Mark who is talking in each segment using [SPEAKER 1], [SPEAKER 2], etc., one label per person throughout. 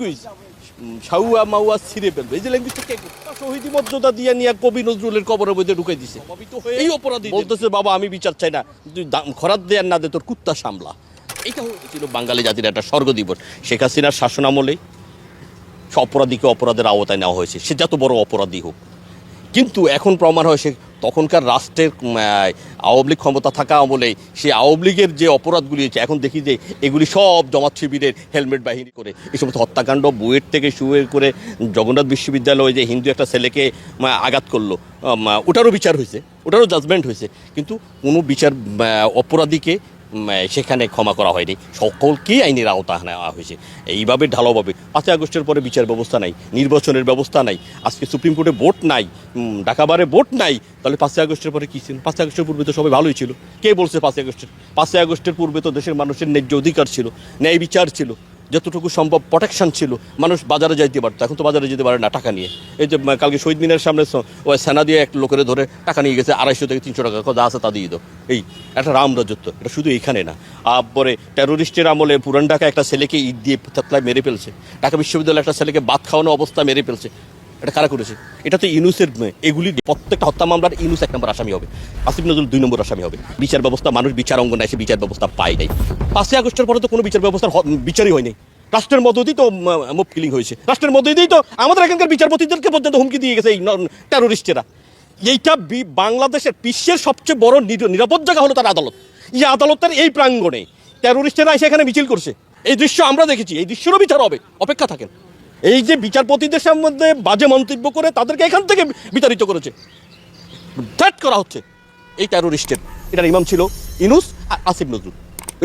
[SPEAKER 1] Language সাউয়া মাউয়া ছিঁড়ে ফেলবে, এই যে ল্যাঙ্গুয়েজটা কে শহীদি মর্যাদা দিয়ে নিয়ে কবি নজরুলের কবরের মধ্যে ঢুকাই দিছে। এই অপরাধী বলতেছে বাবা আমি বিচার চাই না, তুই খরাত দেয়ার না দে তোর কুত্তা সামলা। এটা ছিল বাঙালি জাতির একটা স্বর্গ দিবস। শেখ হাসিনার শাসন আমলে অপরাধীকে অপরাধের আওতায় নেওয়া হয়েছে, সে যত বড় অপরাধী হোক। কিন্তু এখন প্রমাণ হয় সে তখনকার রাষ্ট্রের আওয়ামী লীগ ক্ষমতা থাকা আমলে সেই আওয়ামী লীগের যে অপরাধগুলি হয়েছে এখন দেখি যে এগুলি সব জামাত শিবিরের হেলমেট বাহিনী করে এই সমস্ত হত্যাকাণ্ড, বুয়েট থেকে শুরু করে জগন্নাথ বিশ্ববিদ্যালয়ে যে হিন্দু একটা ছেলেকে আঘাত করলো, ওটারও বিচার হয়েছে, ওটারও জাজমেন্ট হয়েছে, কিন্তু কোনো বিচার অপরাধীকে সেখানে ক্ষমা করা হয়নি, সকলকেই আইনের আওতা নেওয়া হয়েছে। এইভাবে ঢালাওভাবে 5ই আগস্টের পরে বিচার ব্যবস্থা নাই, নির্বাচনের ব্যবস্থা নাই, আজকে সুপ্রিম কোর্টে ভোট নাই, ঢাকাবারে ভোট নাই, তাহলে 5ই আগস্টের পরে কী ছিল? 5ই আগস্টের পূর্বে তো সবাই ভালোই ছিল। কে বলছে 5ই আগস্টের পূর্বে তো দেশের মানুষের ন্যায্য অধিকার ছিল, ন্যায় বিচার ছিল, যতটুকু সম্ভব প্রোটেকশন ছিল, মানুষ বাজারে যাইতে পারতো। এখন তো বাজারে যেতে পারে না টাকা নিয়ে। এই যে কালকে শহীদ মিনারের সামনে ওই সেনা দিয়ে এক লোকের ধরে টাকা নিয়ে গেছে 250 থেকে 300 টাকা, যা আছে তা দিয়ে দাও। এই একটা রামরাজত্ব। এটা শুধু এখানে না, পরে টেরোরিস্টের আমলে পুরান ঢাকা একটা ছেলেকে ইট দিয়ে থেতলায় মেরে ফেলছে, ঢাকা বিশ্ববিদ্যালয়ে একটা ছেলেকে বাদ খাওয়ানো অবস্থা মেরে ফেলছে। এটা কারা করেছে? এটা তো ইউনুসের। এগুলি প্রত্যেকটা হত্যা মামলার ইউনুস 1 নম্বর আসামি হবে, আসিফ নজরুল 2 নম্বর আসামি হবে। বিচার ব্যবস্থা, মানুষ বিচার অঙ্গনে এসে বিচার ব্যবস্থা পায় নাই। 5ই আগস্টের পরে তো কোনো বিচার ব্যবস্থার বিচারই হয়নি। রাষ্ট্রের মধ্যেই তো মুভ কিলিং হয়েছে, রাষ্ট্রের মধ্যেই তো আমাদের এখানকার বিচারপতিদেরকে পর্যন্ত হুমকি দিয়ে গেছে এই টেরোরিস্টেরা। এইটা বাংলাদেশের বিশ্বের সবচেয়ে বড় নিরাপদ জায়গা হলো তার আদালত। এই আদালতের এই প্রাঙ্গণে টেরোরিস্টেরা এসে এখানে মিছিল করছে, এই দৃশ্য আমরা দেখেছি। এই দৃশ্যেরও বিচার হবে, অপেক্ষা থাকেন। এই যে বিচারপতিদের সম্বন্ধে বাজে মন্তব্য করে তাদেরকে এখান থেকে বিতাড়িত করেছে, থ্রেট করা হচ্ছে এই টেরোরিস্টের। এটার ইমাম ছিল ইউনুস আর আসিফ নজরুল।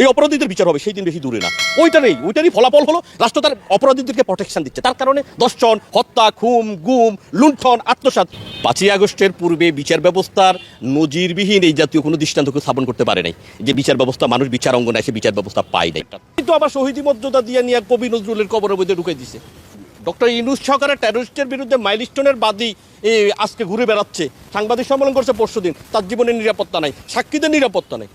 [SPEAKER 1] এই অপরাধীদের বিচার হবে, সেই দিন বেশি দূরে না। ওইটা নেই, ওইটারই ফলাফল হলো রাষ্ট্র তার অপরাধীদেরকে প্রোটেকশন দিচ্ছে, তার কারণে দর্শন, হত্যা, খুন, গুম, লুণ্ঠন, আত্মসাৎ। 5ই আগস্টের পূর্বে বিচার ব্যবস্থার নজিরবিহীন এই জাতীয় কোনো দৃষ্টান্তকে স্থাপন করতে পারে নাই, যে বিচার ব্যবস্থা মানুষ বিচার অঙ্গনে এসে বিচার ব্যবস্থা পায় নাই। কিন্তু আবার শহীদি মর্যাদা দিয়ে নিয়ে কবি নজরুলের কবরের মধ্যে ঢুকে দিছে। ডক্টর ইউনুস সরকারের টেরোরিস্টের বিরুদ্ধে মাইলস্টোনের বাদী আজকে ঘুরে বেড়াচ্ছে, সাংবাদিক সম্মেলন করছে পরশুদিন, তার জীবনের নিরাপত্তা নাই, সাক্ষীদের নিরাপত্তা নাই।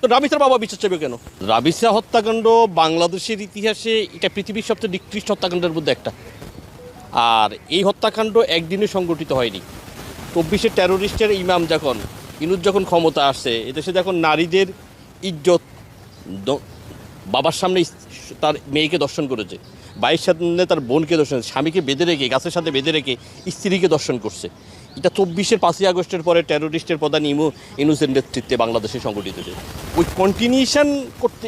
[SPEAKER 1] তো রাবিসার বাবা বিচার চাইবে কেন? রাবিসা হত্যাকাণ্ড বাংলাদেশের ইতিহাসে এটা পৃথিবীর সবচেয়ে নিকৃষ্ট হত্যাকাণ্ডের মধ্যে একটা। আর এই হত্যাকাণ্ড একদিনে সংগঠিত হয়নি। 24-এ টেরোরিস্টের ইমাম যখন ইউনুস যখন ক্ষমতা আসছে, এদেশে যখন নারীদের ইজ্জত, বাবার সামনে তার মেয়েকে দর্শন করেছে, ভাইয়ের সামনে তার বোনকে দর্শন, স্বামীকে বেঁধে রেখে, গাছের সাথে বেঁধে রেখে স্ত্রীকে দর্শন করছে। এটা 24-এর 5ই আগস্টের পরে টেরোরিস্টের প্রধান ইউনুসের নেতৃত্বে বাংলাদেশে সংগঠিত হয়েছে। ওই কন্টিনিউশন করতে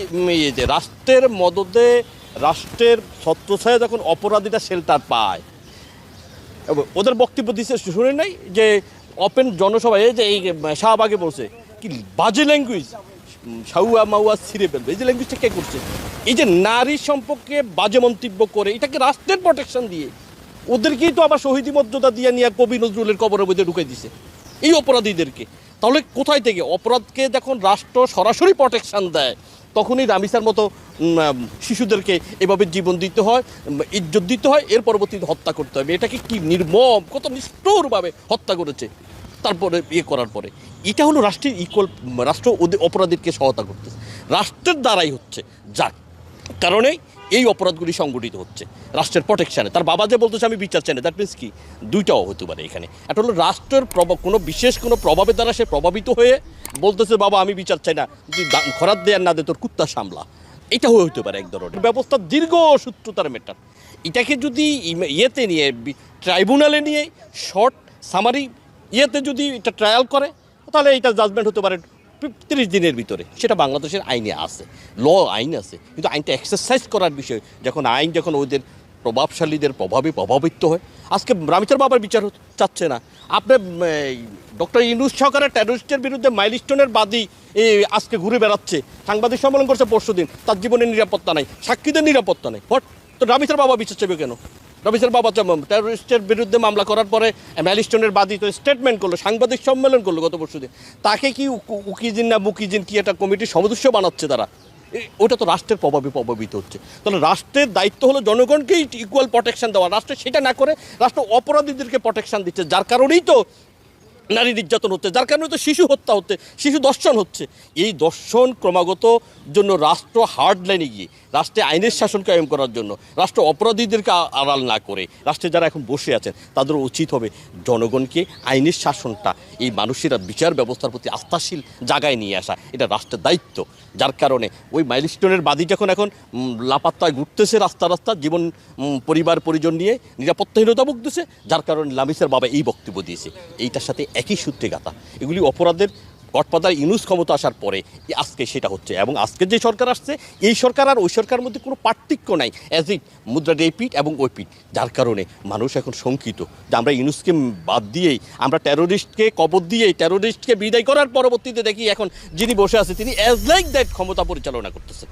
[SPEAKER 1] যে রাষ্ট্রের মদদে, রাষ্ট্রের ছত্রছায়া যখন অপরাধীরা শেল্টার পায়, ওদের বক্তব্য দিচ্ছে শুনে নাই যে ওপেন জনসভায় যে এই শাহবাগে বলছে কি বাজে ল্যাঙ্গুয়েজ সাউয়া মাউয়া ছিঁড়ে ফেলবে, এই যে ল্যাঙ্গুয়েজটা কে করছে? এই যে নারী সম্পর্কে বাজে মন্তব্য করে, এটাকে রাষ্ট্রের প্রোটেকশন দিয়ে ওদেরকেই তো আবার শহীদি মর্যাদা দিয়ে নিয়ে কবি নজরুলের কবরের মধ্যে ঢুকে দিছে এই অপরাধীদেরকে। তাহলে কোথায় থেকে অপরাধকে যখন রাষ্ট্র সরাসরি প্রোটেকশন দেয়, তখনই রামিসার মতো শিশুদেরকে এভাবে জীবন দিতে হয়, ইজ্জত দিতে হয়, এর পরবর্তীতে হত্যা করতে হবে। এটাকে কি নির্মম, কত নিষ্ঠুরভাবে হত্যা করেছে তারপরে করার পরে। এটা হলো রাষ্ট্রের ইকুয়াল, রাষ্ট্র ওদের অপরাধীকে সহায়তা করতেছে, রাষ্ট্রের দ্বারাই হচ্ছে, যার কারণে এই অপরাধগুলি সংগঠিত হচ্ছে রাষ্ট্রের প্রোটেকশানে। তার বাবা যে বলতেছে আমি বিচার চাই না, দ্যাট মিনস কি দুইটাও হতে পারে এখানে। একটা হলো রাষ্ট্রের কোনো বিশেষ কোনো প্রভাবের দ্বারা সে প্রভাবিত হয়ে বলতেছে বাবা আমি বিচার চাই না, তুই খরাত দেয়ার না দে তোর কুত্তা সামলা। এটা হতে পারে এক ধরনের ব্যবস্থার দীর্ঘ সূত্রতার ম্যাটার। এটাকে যদি ইয়েতে নিয়ে ট্রাইব্যুনালে নিয়ে শর্ট সামারি ইয়েতে যদি এটা ট্রায়াল করে, তাহলে এটা জাজমেন্ট হতে পারে 30 দিনের ভিতরে। সেটা বাংলাদেশের আইনে আছে, আইন আছে, কিন্তু আইনটা এক্সারসাইজ করার বিষয়। যখন আইন যখন ওদের প্রভাবশালীদের প্রভাবিত হয়, আজকে রামিসার বাবার বিচার চাচ্ছে না। আপনার ডক্টর ইউনুস সরকারের টেরোরিস্টের বিরুদ্ধে মাইলস্টোনের বাদী আজকে ঘুরে বেড়াচ্ছে, সাংবাদিক সম্মেলন করছে পরশুদিন, তার জীবনের নিরাপত্তা নাই, সাক্ষীদের নিরাপত্তা নেই। তো রামিসার বাবা বিচার চাইবে কেন? রামিসার বাবা টেরোরিস্টের বিরুদ্ধে মামলা করার পরে মাইলস্টোনের বাদী তো স্টেটমেন্ট করলো, সাংবাদিক সম্মেলন করলো গত পরশুদিন। তাকে কি উকিজিন না মুকিজিন কি একটা কমিটির সদস্য বানাচ্ছে তারা? ওটা তো রাষ্ট্রের প্রভাবিত হচ্ছে। তাহলে রাষ্ট্রের দায়িত্ব হলো জনগণকেই ইকুয়াল প্রোটেকশন দেওয়া, রাষ্ট্র সেটা না করে রাষ্ট্র অপরাধীদেরকে প্রোটেকশন দিচ্ছে, যার কারণেই তো নারী নির্যাতন হচ্ছে, যার কারণে তো শিশু হত্যা হচ্ছে, শিশু দর্শন হচ্ছে। এই দর্শন ক্রমাগত জন্য রাষ্ট্র হার্ড লাইনে গিয়ে রাষ্ট্রে আইনের শাসন কায়েম করার জন্য, রাষ্ট্র অপরাধীদেরকে আড়াল না করে রাষ্ট্রে যারা এখন বসে আছেন তাদের উচিত হবে জনগণকে আইনের শাসনটা, এই মানুষের বিচার ব্যবস্থার প্রতি আস্থাশীল জায়গায় নিয়ে আসা, এটা রাষ্ট্রের দায়িত্ব। যার কারণে ওই মাইলস্টোনের বাদী যখন এখন লাপাত্তায় ঘুরতেছে রাস্তা রাস্তা, জীবন পরিবার পরিজন নিয়ে নিরাপত্তাহীনতা ভুগতেছে, যার কারণে লামিসের বাবা এই বক্তব্য দিয়েছে। এইটার সাথে একই সূত্রে গাথা। এগুলি অপরাধের গডফাদার ইউনূস ক্ষমতা আসার পরে আজকে সেটা হচ্ছে। এবং আজকে যে সরকার আসছে, এই সরকার আর ওই সরকারের মধ্যে কোনো পার্থক্য নাই, অ্যাজ ইট মুদ্রার এই পিঠ এবং ওই পিঠ। যার কারণে মানুষ এখন শঙ্কিত যে আমরা ইউনূসকে বাদ দিয়েই, আমরা টেরোরিস্টকে কবর দিয়েই, টেরোরিস্টকে বিদায় করার পরবর্তীতে দেখি এখন যিনি বসে আছে তিনি অ্যাজ লাইক দ্যাট ক্ষমতা পরিচালনা করতেছেন।